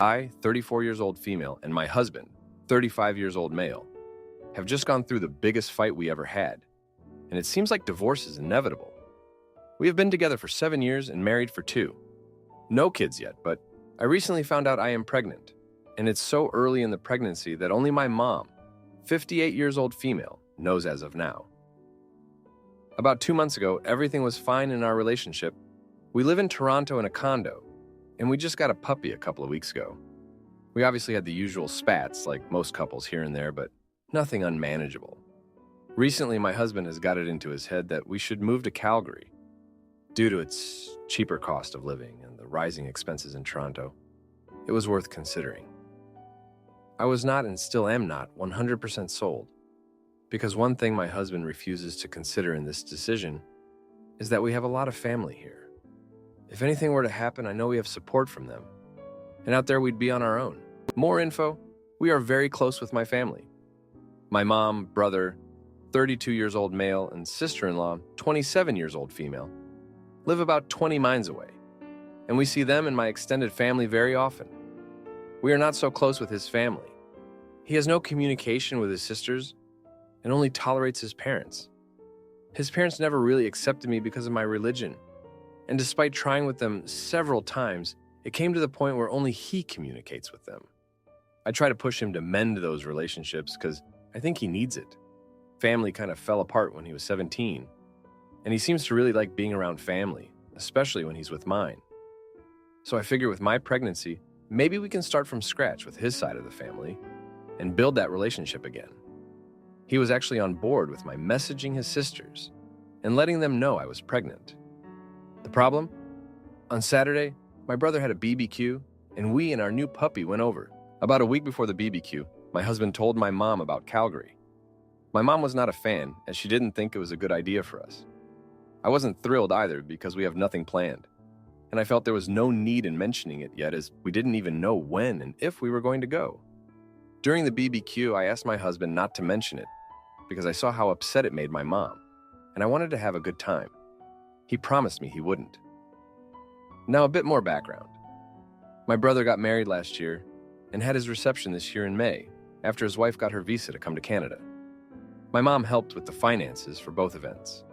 I, 34 years old female, and my husband, 35 years old male, have just gone through the biggest fight we ever had, and it seems like divorce is inevitable. We have been together for 7 years and married for 2. No kids yet, but I recently found out I am pregnant, and it's so early in the pregnancy that only my mom, 58 years old female, knows as of now. About 2 months ago, everything was fine in our relationship. We live in Toronto in a condo, and we just got a puppy a couple of weeks ago. We obviously had the usual spats, like most couples here and there, but nothing unmanageable. Recently, my husband has got it into his head that we should move to Calgary due to its cheaper cost of living and the rising expenses in Toronto. It was worth considering. I was not and still am not 100% sold, because one thing my husband refuses to consider in this decision is that we have a lot of family here. If anything were to happen, I know we have support from them, and out there we'd be on our own. More info: we are very close with my family. My mom, brother, 32 years old male, and sister-in-law, 27 years old female, live about 20 miles away, and we see them and my extended family very often. We are not so close with his family. He has no communication with his sisters and only tolerates his parents. His parents never really accepted me because of my religion, and despite trying with them several times, it came to the point where only he communicates with them. I try to push him to mend those relationships because I think he needs it. Family kind of fell apart when he was 17, and he seems to really like being around family, especially when he's with mine. So I figure with my pregnancy, maybe we can start from scratch with his side of the family and build that relationship again. He was actually on board with my messaging his sisters and letting them know I was pregnant. The problem? On Saturday, my brother had a BBQ, and we and our new puppy went over. About a week before the BBQ, my husband told my mom about Calgary. My mom was not a fan, as she didn't think it was a good idea for us. I wasn't thrilled either because we have nothing planned, and I felt there was no need in mentioning it yet as we didn't even know when and if we were going to go. During the BBQ, I asked my husband not to mention it because I saw how upset it made my mom, and I wanted to have a good time. He promised me he wouldn't. Now, a bit more background. My brother got married last year and had his reception this year in May after his wife got her visa to come to Canada. My mom helped with the finances for both events.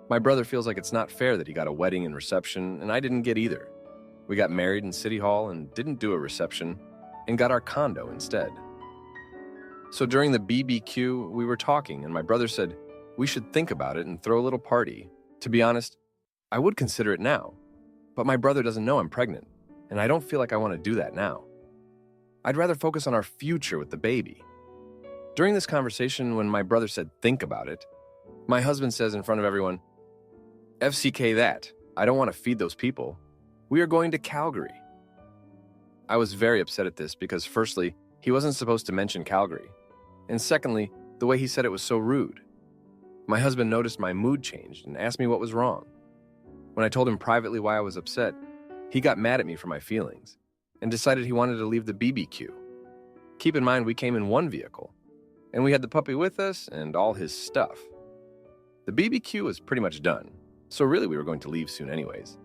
My brother feels like it's not fair that he got a wedding and reception, and I didn't get either. We got married in City Hall and didn't do a reception and got our condo instead. So during the BBQ, we were talking, and my brother said we should think about it and throw a little party. To be honest, I would consider it now, but my brother doesn't know I'm pregnant, and I don't feel like I want to do that now. I'd rather focus on our future with the baby. During this conversation, when my brother said think about it, my husband says in front of everyone, FCK that, I don't want to feed those people. We are going to Calgary. I was very upset at this because firstly, he wasn't supposed to mention Calgary, and secondly, the way he said it was so rude. My husband noticed my mood changed and asked me what was wrong. When I told him privately why I was upset, he got mad at me for my feelings and decided he wanted to leave the BBQ. Keep in mind, we came in one vehicle, and we had the puppy with us and all his stuff. The BBQ was pretty much done, so really we were going to leave soon anyways.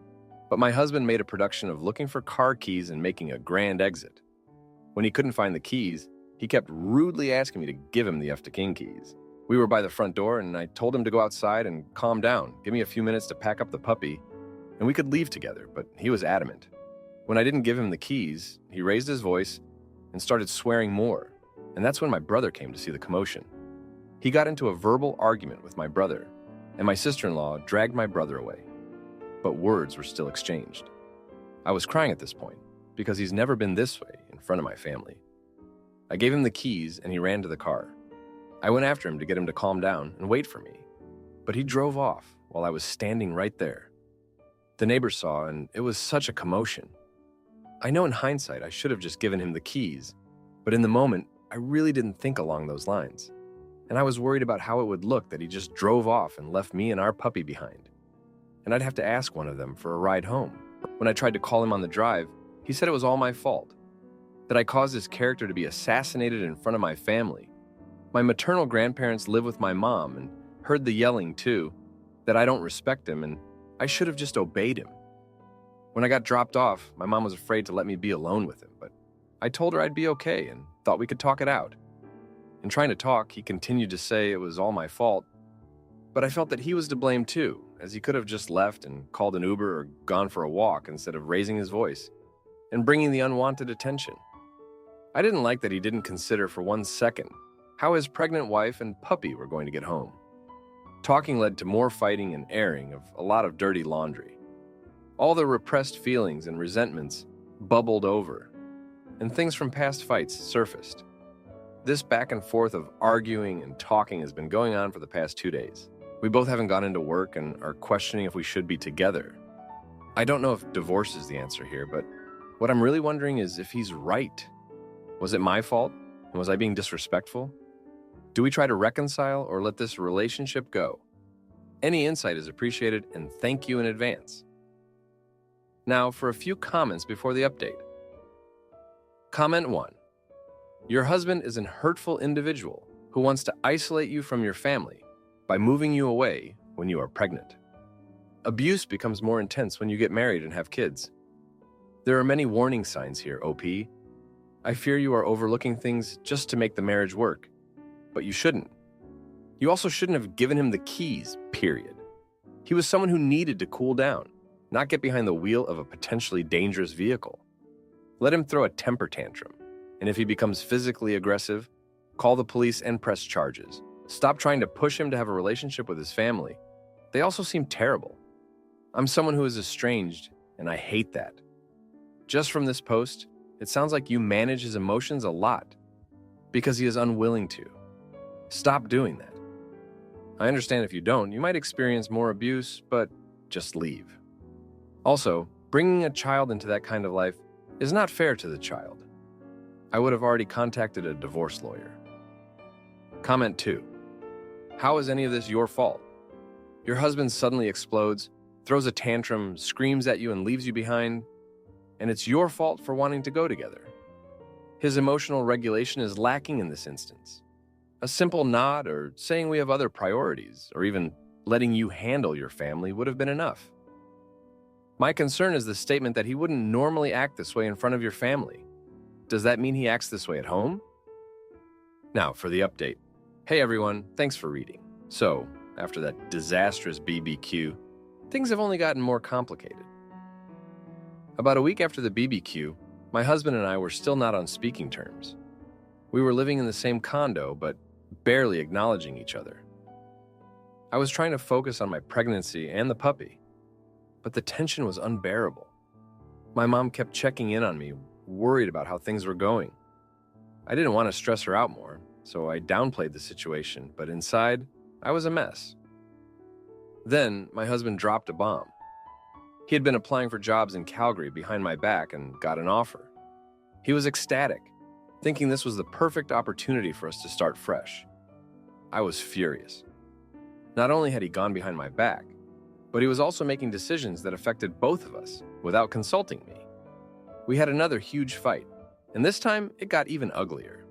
But my husband made a production of looking for car keys and making a grand exit. When he couldn't find the keys, he kept rudely asking me to give him the F to King keys. We were by the front door, and I told him to go outside and calm down, give me a few minutes to pack up the puppy, and we could leave together, but he was adamant. When I didn't give him the keys, he raised his voice and started swearing more, and that's when my brother came to see the commotion. He got into a verbal argument with my brother, and my sister-in-law dragged my brother away, but words were still exchanged. I was crying at this point, because he's never been this way in front of my family. I gave him the keys, and he ran to the car. I went after him to get him to calm down and wait for me, but he drove off while I was standing right there. The neighbors saw, and it was such a commotion. I know in hindsight I should have just given him the keys, but in the moment, I really didn't think along those lines, and I was worried about how it would look that he just drove off and left me and our puppy behind. And I'd have to ask one of them for a ride home. When I tried to call him on the drive, he said it was all my fault, that I caused his character to be assassinated in front of my family. My maternal grandparents live with my mom and heard the yelling too, that I don't respect him and I should have just obeyed him. When I got dropped off, my mom was afraid to let me be alone with him, but I told her I'd be okay and thought we could talk it out. In trying to talk, he continued to say it was all my fault, but I felt that he was to blame too, as he could have just left and called an Uber or gone for a walk instead of raising his voice and bringing the unwanted attention. I didn't like that he didn't consider for 1 second how his pregnant wife and puppy were going to get home. Talking led to more fighting and airing of a lot of dirty laundry. All the repressed feelings and resentments bubbled over, and things from past fights surfaced. This back and forth of arguing and talking has been going on for the past 2 days. We both haven't gone into work and are questioning if we should be together. I don't know if divorce is the answer here, but what I'm really wondering is if he's right. Was it my fault? And was I being disrespectful? Do we try to reconcile or let this relationship go? Any insight is appreciated, and thank you in advance. Now for a few comments before the update. Comment 1. Your husband is an hurtful individual who wants to isolate you from your family by moving you away when you are pregnant. Abuse becomes more intense when you get married and have kids. There are many warning signs here, OP. I fear you are overlooking things just to make the marriage work, but you shouldn't. You also shouldn't have given him the keys, period. He was someone who needed to cool down, not get behind the wheel of a potentially dangerous vehicle. Let him throw a temper tantrum, and if he becomes physically aggressive, call the police and press charges. Stop trying to push him to have a relationship with his family. They also seem terrible. I'm someone who is estranged, and I hate that. Just from this post, it sounds like you manage his emotions a lot because he is unwilling to. Stop doing that. I understand if you don't, you might experience more abuse, but just leave. Also, bringing a child into that kind of life is not fair to the child. I would have already contacted a divorce lawyer. Comment 2. How is any of this your fault? Your husband suddenly explodes, throws a tantrum, screams at you and leaves you behind, and it's your fault for wanting to go together. His emotional regulation is lacking in this instance. A simple nod or saying we have other priorities, or even letting you handle your family would have been enough. My concern is the statement that he wouldn't normally act this way in front of your family. Does that mean he acts this way at home? Now for the update. Hey everyone, thanks for reading. So, after that disastrous BBQ, things have only gotten more complicated. About a week after the BBQ, my husband and I were still not on speaking terms. We were living in the same condo, but barely acknowledging each other. I was trying to focus on my pregnancy and the puppy, but the tension was unbearable. My mom kept checking in on me, worried about how things were going. I didn't want to stress her out more, so I downplayed the situation, but inside, I was a mess. Then, my husband dropped a bomb. He had been applying for jobs in Calgary behind my back and got an offer. He was ecstatic, thinking this was the perfect opportunity for us to start fresh. I was furious. Not only had he gone behind my back, but he was also making decisions that affected both of us without consulting me. We had another huge fight, and this time it got even uglier.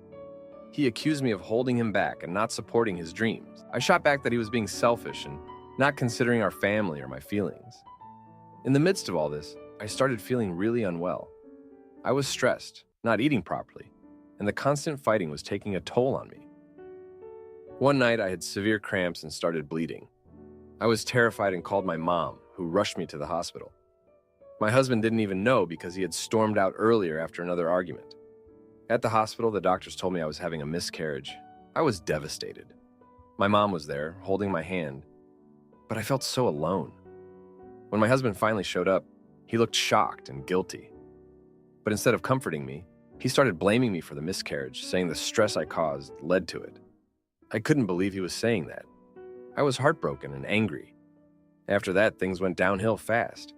He accused me of holding him back and not supporting his dreams. I shot back that he was being selfish and not considering our family or my feelings. In the midst of all this, I started feeling really unwell. I was stressed, not eating properly, and the constant fighting was taking a toll on me. One night, I had severe cramps and started bleeding. I was terrified and called my mom, who rushed me to the hospital. My husband didn't even know because he had stormed out earlier after another argument. At the hospital, the doctors told me I was having a miscarriage. I was devastated. My mom was there, holding my hand, but I felt so alone. When my husband finally showed up, he looked shocked and guilty. But instead of comforting me, he started blaming me for the miscarriage, saying the stress I caused led to it. I couldn't believe he was saying that. I was heartbroken and angry. After that, things went downhill fast.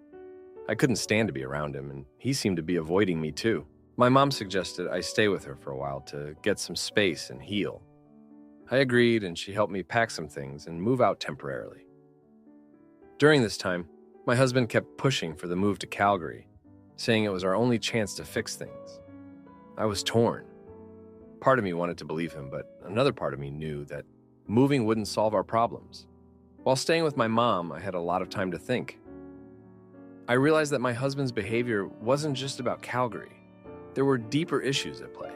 I couldn't stand to be around him, and he seemed to be avoiding me too. My mom suggested I stay with her for a while to get some space and heal. I agreed, and she helped me pack some things and move out temporarily. During this time, my husband kept pushing for the move to Calgary, saying it was our only chance to fix things. I was torn. Part of me wanted to believe him, but another part of me knew that moving wouldn't solve our problems. While staying with my mom, I had a lot of time to think. I realized that my husband's behavior wasn't just about Calgary. There were deeper issues at play.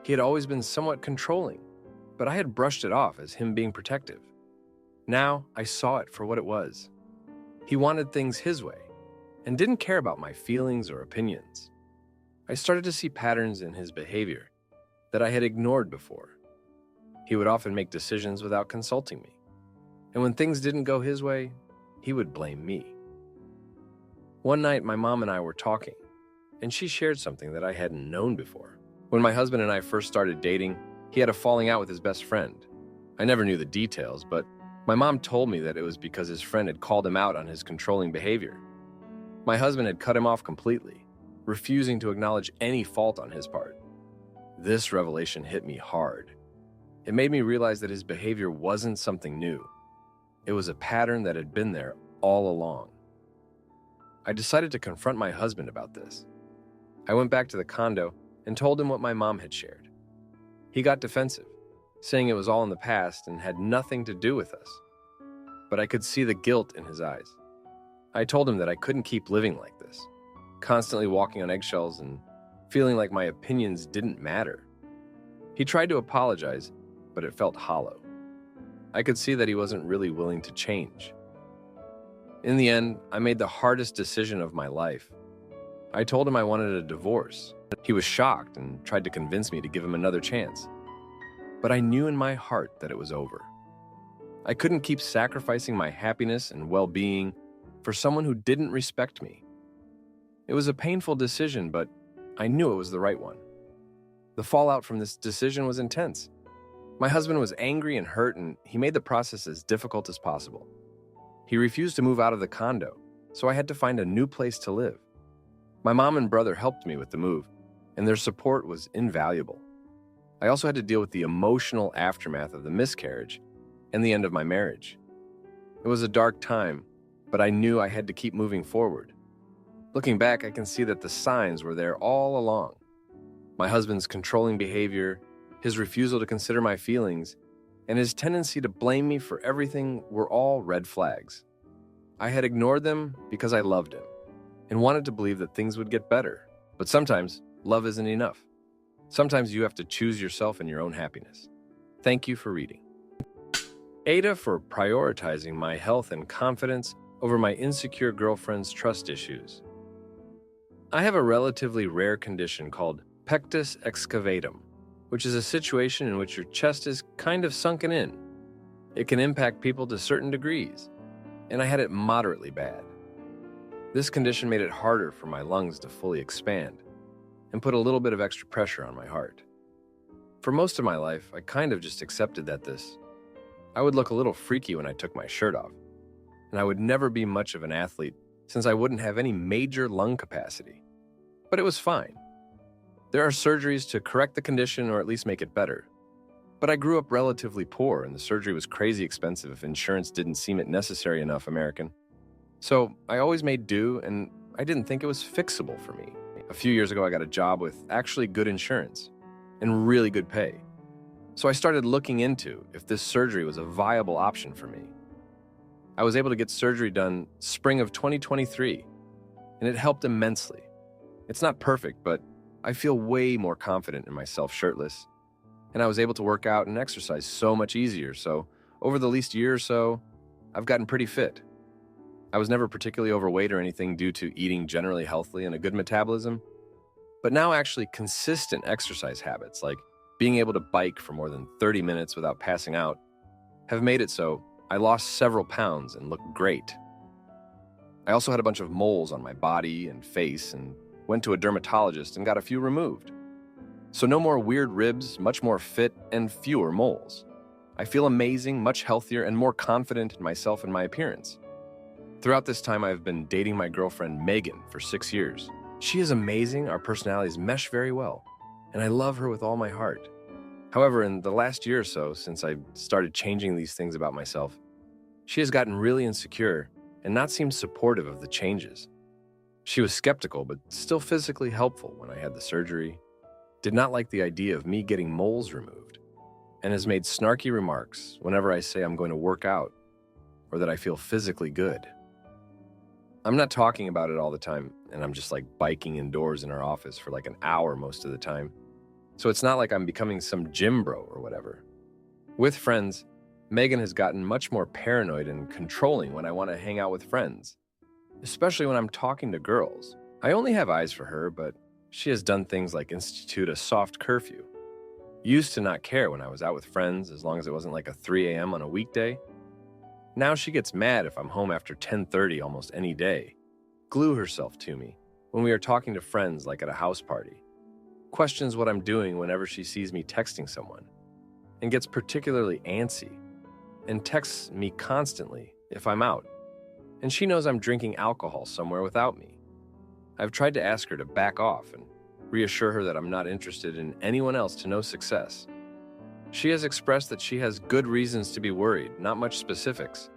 He had always been somewhat controlling, but I had brushed it off as him being protective. Now I saw it for what it was. He wanted things his way and didn't care about my feelings or opinions. I started to see patterns in his behavior that I had ignored before. He would often make decisions without consulting me, and when things didn't go his way, he would blame me. One night, my mom and I were talking, and she shared something that I hadn't known before. When my husband and I first started dating, he had a falling out with his best friend. I never knew the details, but my mom told me that it was because his friend had called him out on his controlling behavior. My husband had cut him off completely, refusing to acknowledge any fault on his part. This revelation hit me hard. It made me realize that his behavior wasn't something new. It was a pattern that had been there all along. I decided to confront my husband about this. I went back to the condo and told him what my mom had shared. He got defensive, saying it was all in the past and had nothing to do with us. But I could see the guilt in his eyes. I told him that I couldn't keep living like this, constantly walking on eggshells and feeling like my opinions didn't matter. He tried to apologize, but it felt hollow. I could see that he wasn't really willing to change. In the end, I made the hardest decision of my life. I told him I wanted a divorce. He was shocked and tried to convince me to give him another chance. But I knew in my heart that it was over. I couldn't keep sacrificing my happiness and well-being for someone who didn't respect me. It was a painful decision, but I knew it was the right one. The fallout from this decision was intense. My husband was angry and hurt, and he made the process as difficult as possible. He refused to move out of the condo, so I had to find a new place to live. My mom and brother helped me with the move, and their support was invaluable. I also had to deal with the emotional aftermath of the miscarriage and the end of my marriage. It was a dark time, but I knew I had to keep moving forward. Looking back, I can see that the signs were there all along. My husband's controlling behavior, his refusal to consider my feelings, and his tendency to blame me for everything were all red flags. I had ignored them because I loved him and wanted to believe that things would get better. But sometimes, love isn't enough. Sometimes you have to choose yourself and your own happiness. Thank you for reading. Aita for prioritizing my health and confidence over my insecure girlfriend's trust issues. I have a relatively rare condition called pectus excavatum, which is a situation in which your chest is kind of sunken in. It can impact people to certain degrees, and I had it moderately bad. This condition made it harder for my lungs to fully expand and put a little bit of extra pressure on my heart. For most of my life, I kind of just accepted that I would look a little freaky when I took my shirt off, and I would never be much of an athlete since I wouldn't have any major lung capacity. But it was fine. There are surgeries to correct the condition or at least make it better. But I grew up relatively poor, and the surgery was crazy expensive if insurance didn't seem it necessary enough American. So I always made do, and I didn't think it was fixable for me. A few years ago, I got a job with actually good insurance and really good pay. So I started looking into if this surgery was a viable option for me. I was able to get surgery done spring of 2023, and it helped immensely. It's not perfect, but I feel way more confident in myself shirtless, and I was able to work out and exercise so much easier. So over the least year or so, I've gotten pretty fit. I was never particularly overweight or anything due to eating generally healthily and a good metabolism, but now actually consistent exercise habits, like being able to bike for more than 30 minutes without passing out, have made it so I lost several pounds and look great. I also had a bunch of moles on my body and face and went to a dermatologist and got a few removed. So no more weird ribs, much more fit, and fewer moles. I feel amazing, much healthier, and more confident in myself and my appearance. Throughout this time, I've been dating my girlfriend Megan for 6 years. She is amazing, our personalities mesh very well, and I love her with all my heart. However, in the last year or so, since I started changing these things about myself, she has gotten really insecure and not seemed supportive of the changes. She was skeptical, but still physically helpful when I had the surgery, did not like the idea of me getting moles removed, and has made snarky remarks whenever I say I'm going to work out or that I feel physically good. I'm not talking about it all the time, and I'm just like biking indoors in our office for like an hour most of the time. So it's not like I'm becoming some gym bro or whatever. With friends, Megan has gotten much more paranoid and controlling when I want to hang out with friends, especially when I'm talking to girls. I only have eyes for her, but she has done things like institute a soft curfew. Used to not care when I was out with friends as long as it wasn't like a 3 a.m. on a weekday. Now she gets mad if I'm home after 10:30 almost any day. Glue herself to me when we are talking to friends like at a house party. Questions what I'm doing whenever she sees me texting someone. And gets particularly antsy. And texts me constantly if I'm out. And she knows I'm drinking alcohol somewhere without me. I've tried to ask her to back off and reassure her that I'm not interested in anyone else to no success. She has expressed that she has good reasons to be worried, not much specifics.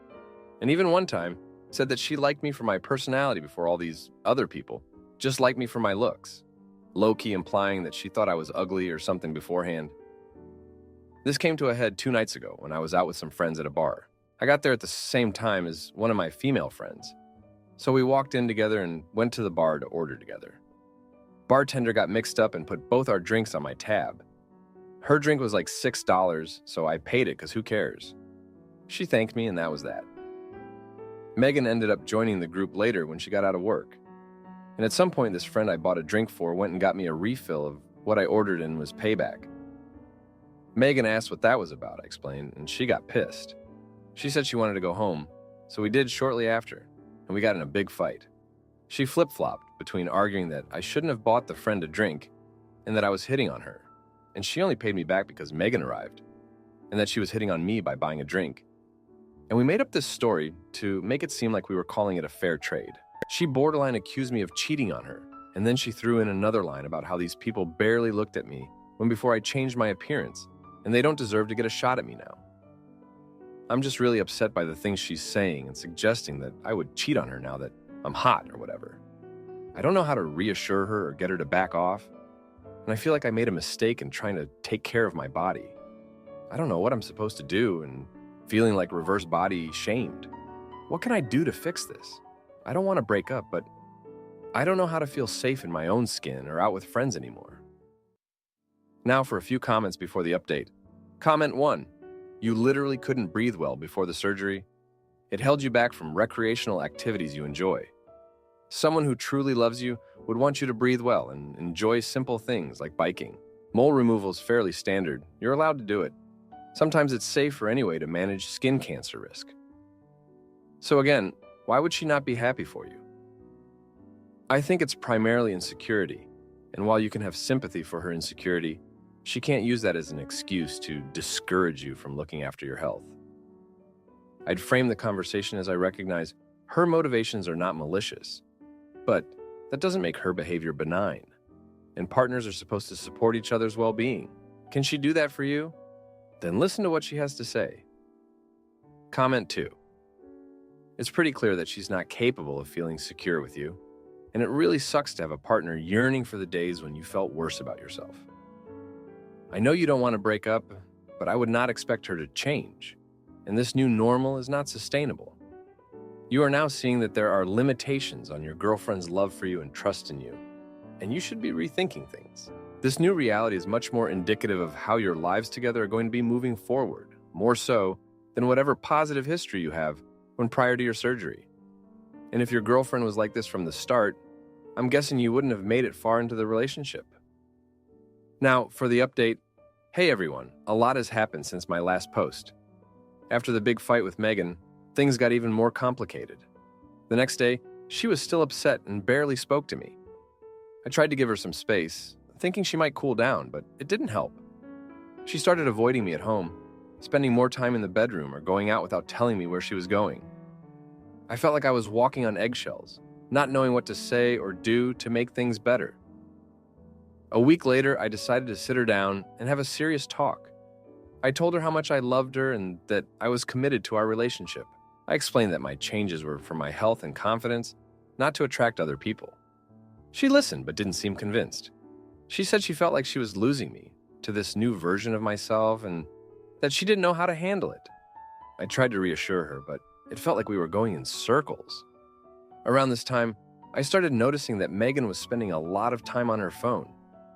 And even one time, said that she liked me for my personality before all these other people, just liked me for my looks, low-key implying that she thought I was ugly or something beforehand. This came to a head 2 nights ago when I was out with some friends at a bar. I got there at the same time as one of my female friends. So we walked in together and went to the bar to order together. Bartender got mixed up and put both our drinks on my tab. Her drink was like $6, so I paid it because who cares? She thanked me and that was that. Megan ended up joining the group later when she got out of work. And at some point, this friend I bought a drink for went and got me a refill of what I ordered and was payback. Megan asked what that was about, I explained, and she got pissed. She said she wanted to go home, so we did shortly after, and we got in a big fight. She flip-flopped between arguing that I shouldn't have bought the friend a drink and that I was hitting on her, and she only paid me back because Megan arrived, and that she was hitting on me by buying a drink. And we made up this story to make it seem like we were calling it a fair trade. She borderline accused me of cheating on her, and then she threw in another line about how these people barely looked at me when before I changed my appearance, and they don't deserve to get a shot at me now. I'm just really upset by the things she's saying and suggesting that I would cheat on her now that I'm hot or whatever. I don't know how to reassure her or get her to back off, and I feel like I made a mistake in trying to take care of my body. I don't know what I'm supposed to do and feeling like reverse body shamed. What can I do to fix this? I don't want to break up, but I don't know how to feel safe in my own skin or out with friends anymore. Now for a few comments before the update. Comment 1. You literally couldn't breathe well before the surgery. It held you back from recreational activities you enjoy. Someone who truly loves you would want you to breathe well and enjoy simple things like biking. Mole removal is fairly standard. You're allowed to do it. Sometimes it's safer anyway to manage skin cancer risk. So again, why would she not be happy for you? I think it's primarily insecurity, and while you can have sympathy for her insecurity, she can't use that as an excuse to discourage you from looking after your health. I'd frame the conversation as I recognize her motivations are not malicious, but that doesn't make her behavior benign, and partners are supposed to support each other's well-being. Can she do that for you? Then listen to what she has to say. Comment 2. It's pretty clear that she's not capable of feeling secure with you, and it really sucks to have a partner yearning for the days when you felt worse about yourself. I know you don't want to break up, but I would not expect her to change, and this new normal is not sustainable. You are now seeing that there are limitations on your girlfriend's love for you and trust in you, and you should be rethinking things. This new reality is much more indicative of how your lives together are going to be moving forward, more so than whatever positive history you have when prior to your surgery. And if your girlfriend was like this from the start, I'm guessing you wouldn't have made it far into the relationship. Now, for the update, hey everyone, a lot has happened since my last post. After the big fight with Megan, things got even more complicated. The next day, she was still upset and barely spoke to me. I tried to give her some space, thinking she might cool down, but it didn't help. She started avoiding me at home, spending more time in the bedroom or going out without telling me where she was going. I felt like I was walking on eggshells, not knowing what to say or do to make things better. A week later, I decided to sit her down and have a serious talk. I told her how much I loved her and that I was committed to our relationship. I explained that my changes were for my health and confidence, not to attract other people. She listened but didn't seem convinced. She said she felt like she was losing me to this new version of myself and that she didn't know how to handle it. I tried to reassure her, but it felt like we were going in circles. Around this time, I started noticing that Megan was spending a lot of time on her phone,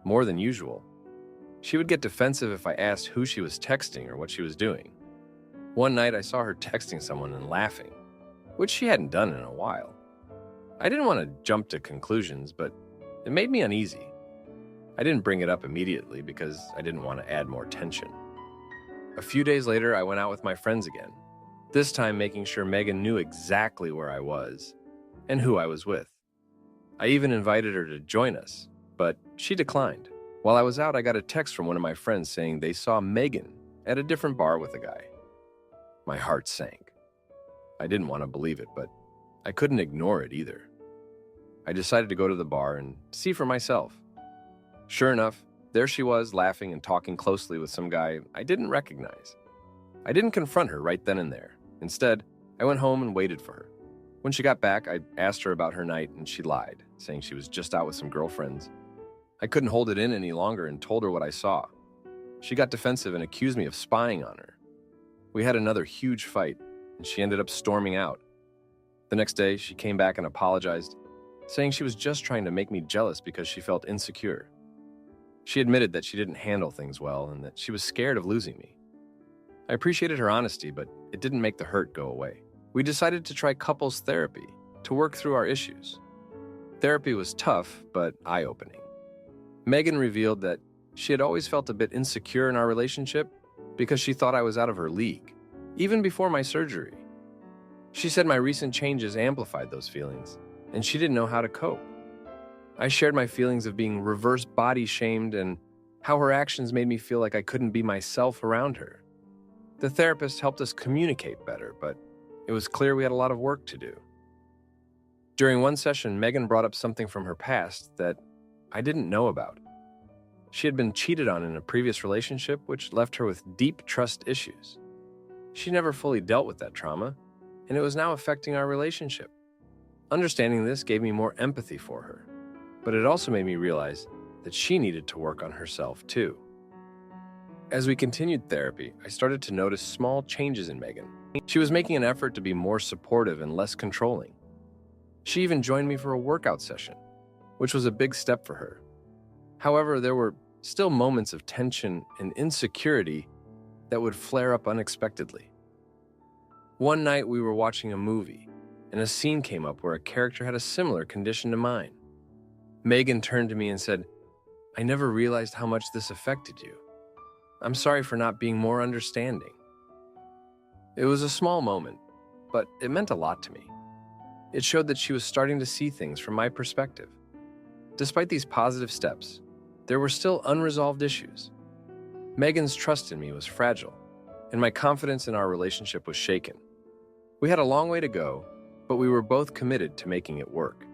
more than usual. She would get defensive if I asked who she was texting or what she was doing. One night I saw her texting someone and laughing, which she hadn't done in a while. I didn't want to jump to conclusions, but it made me uneasy. I didn't bring it up immediately because I didn't want to add more tension. A few days later, I went out with my friends again, this time making sure Megan knew exactly where I was and who I was with. I even invited her to join us, but she declined. While I was out, I got a text from one of my friends saying they saw Megan at a different bar with a guy. My heart sank. I didn't want to believe it, but I couldn't ignore it either. I decided to go to the bar and see for myself. Sure enough, there she was, laughing and talking closely with some guy I didn't recognize. I didn't confront her right then and there. Instead, I went home and waited for her. When she got back, I asked her about her night, and she lied, saying she was just out with some girlfriends. I couldn't hold it in any longer and told her what I saw. She got defensive and accused me of spying on her. We had another huge fight, and she ended up storming out. The next day, she came back and apologized, saying she was just trying to make me jealous because she felt insecure. She admitted that she didn't handle things well and that she was scared of losing me. I appreciated her honesty, but it didn't make the hurt go away. We decided to try couples therapy to work through our issues. Therapy was tough, but eye-opening. Megan revealed that she had always felt a bit insecure in our relationship because she thought I was out of her league, even before my surgery. She said my recent changes amplified those feelings, and she didn't know how to cope. I shared my feelings of being reverse body shamed and how her actions made me feel like I couldn't be myself around her. The therapist helped us communicate better, but it was clear we had a lot of work to do. During one session, Megan brought up something from her past that I didn't know about. She had been cheated on in a previous relationship, which left her with deep trust issues. She never fully dealt with that trauma, and it was now affecting our relationship. Understanding this gave me more empathy for her, but it also made me realize that she needed to work on herself too. As we continued therapy, I started to notice small changes in Megan. She was making an effort to be more supportive and less controlling. She even joined me for a workout session, which was a big step for her. However, there were still moments of tension and insecurity that would flare up unexpectedly. One night we were watching a movie, and a scene came up where a character had a similar condition to mine. Megan turned to me and said, "I never realized how much this affected you. I'm sorry for not being more understanding." It was a small moment, but it meant a lot to me. It showed that she was starting to see things from my perspective. Despite these positive steps, there were still unresolved issues. Megan's trust in me was fragile, and my confidence in our relationship was shaken. We had a long way to go, but we were both committed to making it work.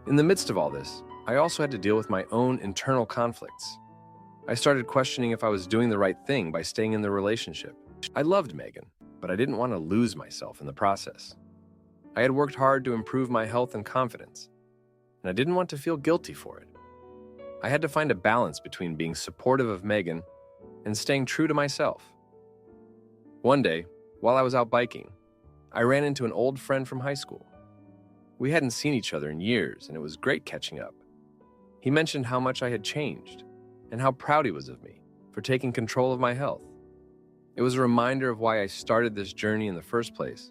In the midst of all this, I also had to deal with my own internal conflicts. I started questioning if I was doing the right thing by staying in the relationship. I loved Megan, but I didn't want to lose myself in the process. I had worked hard to improve my health and confidence, and I didn't want to feel guilty for it. I had to find a balance between being supportive of Megan and staying true to myself. One day, while I was out biking, I ran into an old friend from high school. We hadn't seen each other in years, and it was great catching up. He mentioned how much I had changed and how proud he was of me for taking control of my health. It was a reminder of why I started this journey in the first place.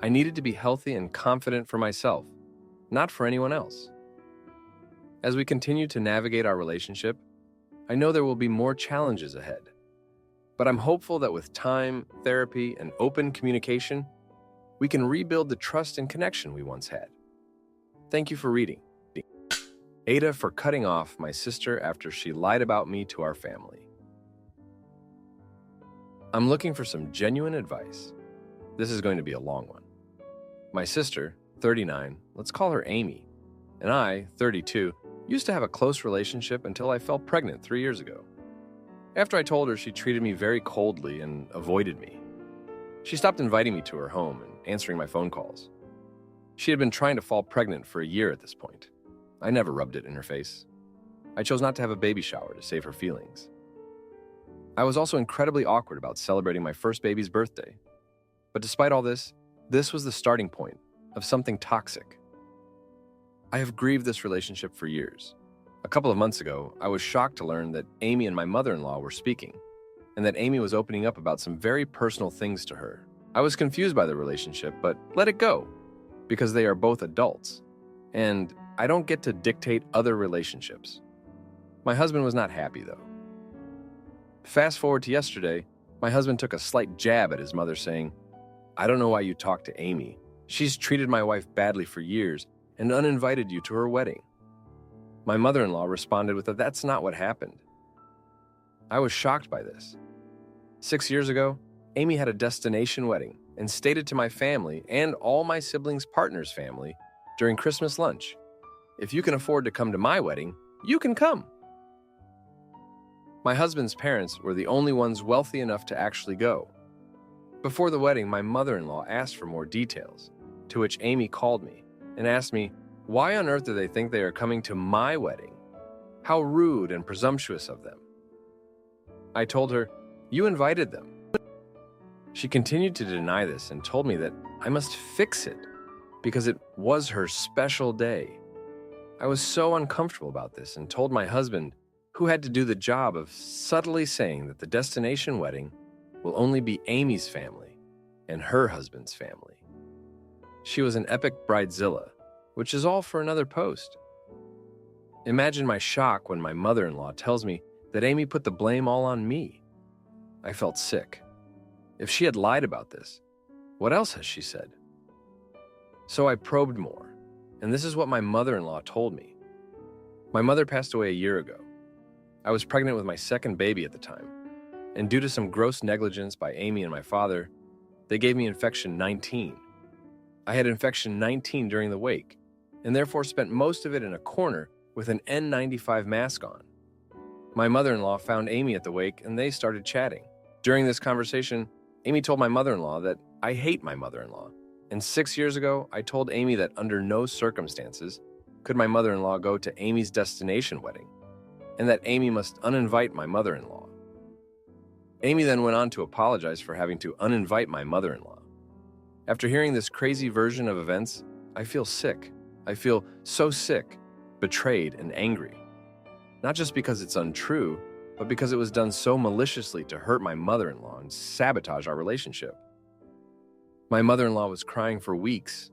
I needed to be healthy and confident for myself, not for anyone else. As we continue to navigate our relationship, I know there will be more challenges ahead. But I'm hopeful that with time, therapy, and open communication, we can rebuild the trust and connection we once had. Thank you for reading. Aita for cutting off my sister after she lied about me to our family. I'm looking for some genuine advice. This is going to be a long one. My sister, 39, let's call her Amy, and I, 32, used to have a close relationship until I fell pregnant 3 years ago. After I told her, she treated me very coldly and avoided me. She stopped inviting me to her home and answering my phone calls. She had been trying to fall pregnant for a year at this point. I never rubbed it in her face. I chose not to have a baby shower to save her feelings. I was also incredibly awkward about celebrating my first baby's birthday. But despite all this, this was the starting point of something toxic. I have grieved this relationship for years. A couple of months ago, I was shocked to learn that Amy and my mother-in-law were speaking, and that Amy was opening up about some very personal things to her. I was confused by the relationship, but let it go, because they are both adults, and I don't get to dictate other relationships. My husband was not happy, though. Fast forward to yesterday, my husband took a slight jab at his mother, saying, "I don't know why you talked to Amy. She's treated my wife badly for years and uninvited you to her wedding." My mother-in-law responded with that that's not what happened. I was shocked by this. 6 years ago, Amy had a destination wedding and stated to my family and all my siblings' partners' family during Christmas lunch, "If you can afford to come to my wedding, you can come." My husband's parents were the only ones wealthy enough to actually go. Before the wedding, my mother-in-law asked for more details, to which Amy called me and asked me, why on earth do they think they are coming to my wedding? How rude and presumptuous of them. I told her, "You invited them." She continued to deny this and told me that I must fix it because it was her special day. I was so uncomfortable about this and told my husband, who had to do the job of subtly saying that the destination wedding will only be Amy's family and her husband's family. She was an epic bridezilla, which is all for another post. Imagine my shock when my mother-in-law tells me that Amy put the blame all on me. I felt sick. If she had lied about this, what else has she said? So I probed more, and this is what my mother-in-law told me. My mother passed away a year ago. I was pregnant with my second baby at the time, and due to some gross negligence by Amy and my father, they gave me infection 19. I had infection 19 during the wake, and therefore spent most of it in a corner with an N95 mask on. My mother-in-law found Amy at the wake, and they started chatting. During this conversation, Amy told my mother-in-law that I hate my mother-in-law, and 6 years ago, I told Amy that under no circumstances could my mother-in-law go to Amy's destination wedding, and that Amy must uninvite my mother-in-law. Amy then went on to apologize for having to uninvite my mother-in-law. After hearing this crazy version of events, I feel sick. I feel so sick, betrayed, and angry. Not just because it's untrue, but because it was done so maliciously to hurt my mother-in-law and sabotage our relationship. My mother-in-law was crying for weeks,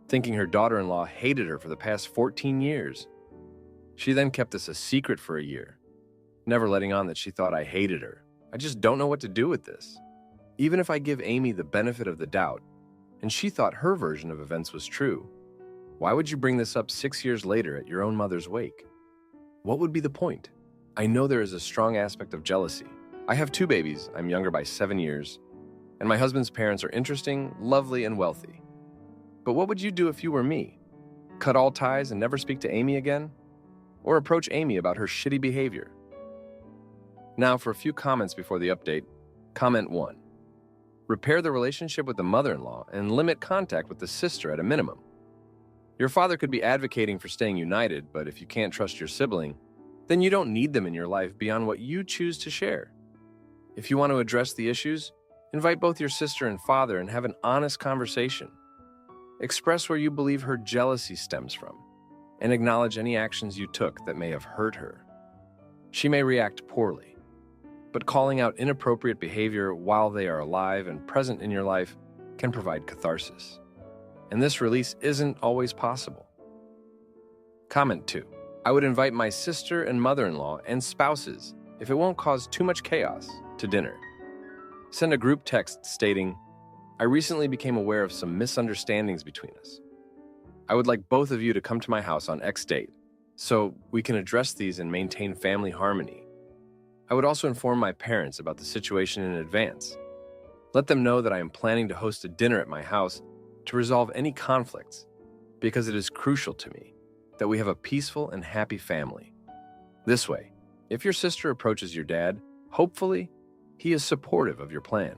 thinking her daughter-in-law hated her for the past 14 years. She then kept this a secret for a year, never letting on that she thought I hated her. I just don't know what to do with this. Even if I give Amy the benefit of the doubt, and she thought her version of events was true, why would you bring this up 6 years later at your own mother's wake? What would be the point? I know there is a strong aspect of jealousy. I have 2 babies, I'm younger by 7 years, and my husband's parents are interesting, lovely, and wealthy. But what would you do if you were me? Cut all ties and never speak to Amy again? Or approach Amy about her shitty behavior? Now for a few comments before the update. Comment 1. Repair the relationship with the mother-in-law and limit contact with the sister at a minimum. Your father could be advocating for staying united, but if you can't trust your sibling, then you don't need them in your life beyond what you choose to share. If you want to address the issues, invite both your sister and father and have an honest conversation. Express where you believe her jealousy stems from, and acknowledge any actions you took that may have hurt her. She may react poorly, but calling out inappropriate behavior while they are alive and present in your life can provide catharsis. And this release isn't always possible. Comment 2. I would invite my sister and mother-in-law and spouses, if it won't cause too much chaos, to dinner. Send a group text stating, "I recently became aware of some misunderstandings between us. I would like both of you to come to my house on X date, so we can address these and maintain family harmony. I would also inform my parents about the situation in advance. Let them know that I am planning to host a dinner at my house to resolve any conflicts, because it is crucial to me that we have a peaceful and happy family. This way, if your sister approaches your dad, hopefully, he is supportive of your plan."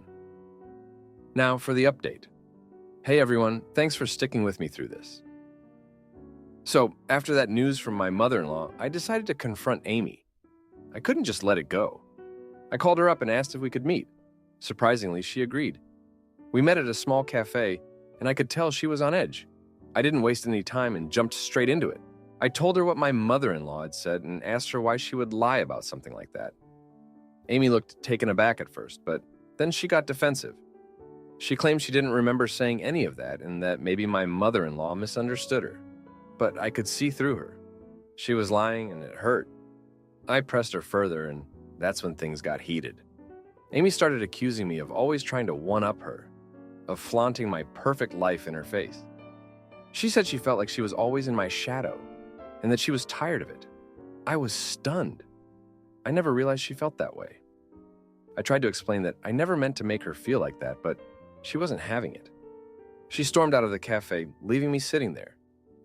Now for the update. Hey everyone, thanks for sticking with me through this. So, after that news from my mother-in-law, I decided to confront Amy. I couldn't just let it go. I called her up and asked if we could meet. Surprisingly, she agreed. We met at a small cafe, and I could tell she was on edge. I didn't waste any time and jumped straight into it. I told her what my mother-in-law had said and asked her why she would lie about something like that. Amy looked taken aback at first, but then she got defensive. She claimed she didn't remember saying any of that and that maybe my mother-in-law misunderstood her. But I could see through her. She was lying and it hurt. I pressed her further, and that's when things got heated. Amy started accusing me of always trying to one-up her, of flaunting my perfect life in her face. She said she felt like she was always in my shadow and that she was tired of it. I was stunned. I never realized she felt that way. I tried to explain that I never meant to make her feel like that, but she wasn't having it. She stormed out of the cafe, leaving me sitting there,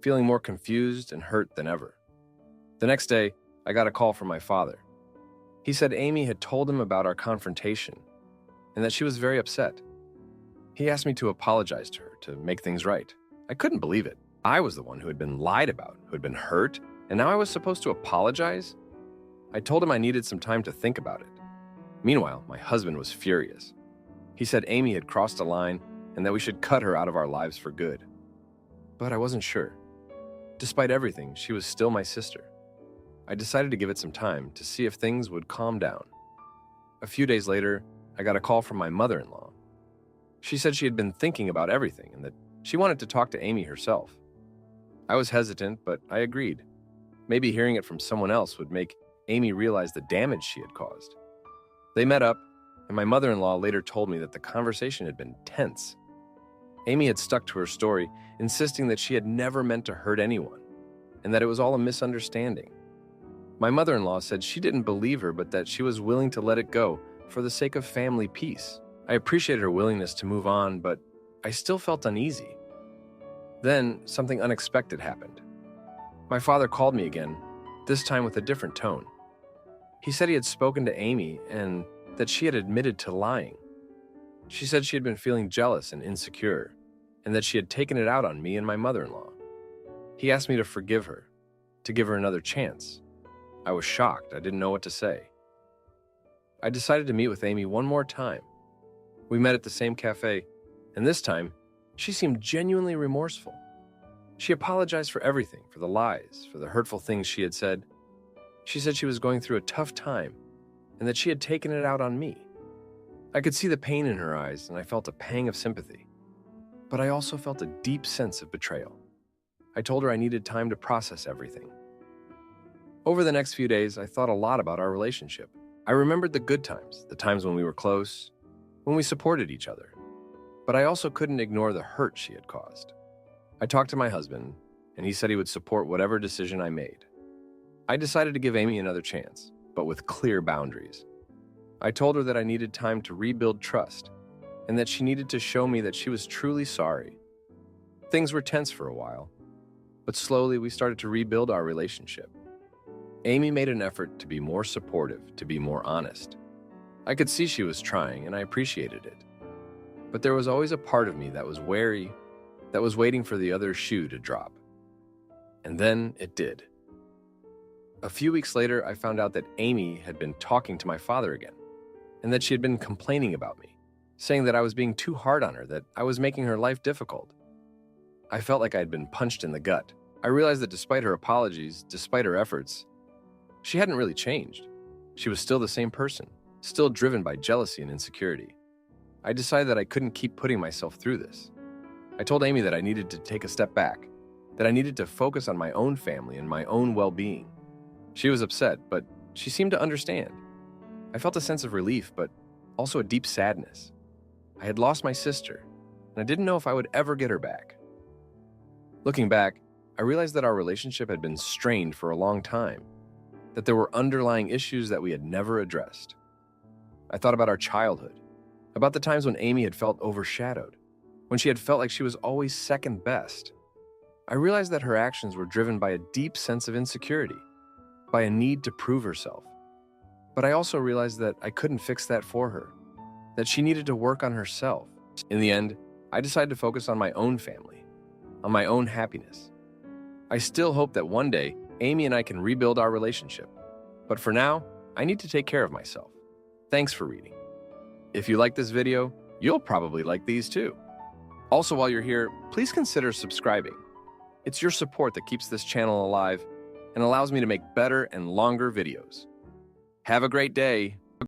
feeling more confused and hurt than ever. The next day, I got a call from my father. He said Amy had told him about our confrontation and that she was very upset. He asked me to apologize to her to make things right. I couldn't believe it. I was the one who had been lied about, who had been hurt, and now I was supposed to apologize? I told him I needed some time to think about it. Meanwhile, my husband was furious. He said Amy had crossed a line and that we should cut her out of our lives for good. But I wasn't sure. Despite everything, she was still my sister. I decided to give it some time to see if things would calm down. A few days later, I got a call from my mother-in-law. She said she had been thinking about everything and that she wanted to talk to Amy herself. I was hesitant, but I agreed. Maybe hearing it from someone else would make Amy realize the damage she had caused. They met up, and my mother-in-law later told me that the conversation had been tense. Amy had stuck to her story, insisting that she had never meant to hurt anyone, and that it was all a misunderstanding. My mother-in-law said she didn't believe her, but that she was willing to let it go for the sake of family peace. I appreciated her willingness to move on, but I still felt uneasy. Then, something unexpected happened. My father called me again, this time with a different tone. He said he had spoken to Amy and that she had admitted to lying. She said she had been feeling jealous and insecure, and that she had taken it out on me and my mother-in-law. He asked me to forgive her, to give her another chance. I was shocked. I didn't know what to say. I decided to meet with Amy one more time. We met at the same cafe, and this time, she seemed genuinely remorseful. She apologized for everything, for the lies, for the hurtful things she had said. She said she was going through a tough time, and that she had taken it out on me. I could see the pain in her eyes, and I felt a pang of sympathy. But I also felt a deep sense of betrayal. I told her I needed time to process everything. Over the next few days, I thought a lot about our relationship. I remembered the good times, the times when we were close, when we supported each other. But I also couldn't ignore the hurt she had caused. I talked to my husband, and he said he would support whatever decision I made. I decided to give Amy another chance, but with clear boundaries. I told her that I needed time to rebuild trust, and that she needed to show me that she was truly sorry. Things were tense for a while, but slowly we started to rebuild our relationship. Amy made an effort to be more supportive, to be more honest. I could see she was trying, and I appreciated it. But there was always a part of me that was wary, that was waiting for the other shoe to drop. And then it did. A few weeks later, I found out that Amy had been talking to my father again, and that she had been complaining about me, saying that I was being too hard on her, that I was making her life difficult. I felt like I had been punched in the gut. I realized that despite her apologies, despite her efforts, she hadn't really changed. She was still the same person, still driven by jealousy and insecurity. I decided that I couldn't keep putting myself through this. I told Amy that I needed to take a step back, that I needed to focus on my own family and my own well-being. She was upset, but she seemed to understand. I felt a sense of relief, but also a deep sadness. I had lost my sister, and I didn't know if I would ever get her back. Looking back, I realized that our relationship had been strained for a long time, that there were underlying issues that we had never addressed. I thought about our childhood, about the times when Amy had felt overshadowed, when she had felt like she was always second best. I realized that her actions were driven by a deep sense of insecurity, by a need to prove herself. But I also realized that I couldn't fix that for her, that she needed to work on herself. In the end, I decided to focus on my own family, on my own happiness. I still hope that one day, Amy and I can rebuild our relationship. But for now, I need to take care of myself. Thanks for reading. If you like this video, you'll probably like these too. Also, while you're here, please consider subscribing. It's your support that keeps this channel alive and allows me to make better and longer videos. Have a great day.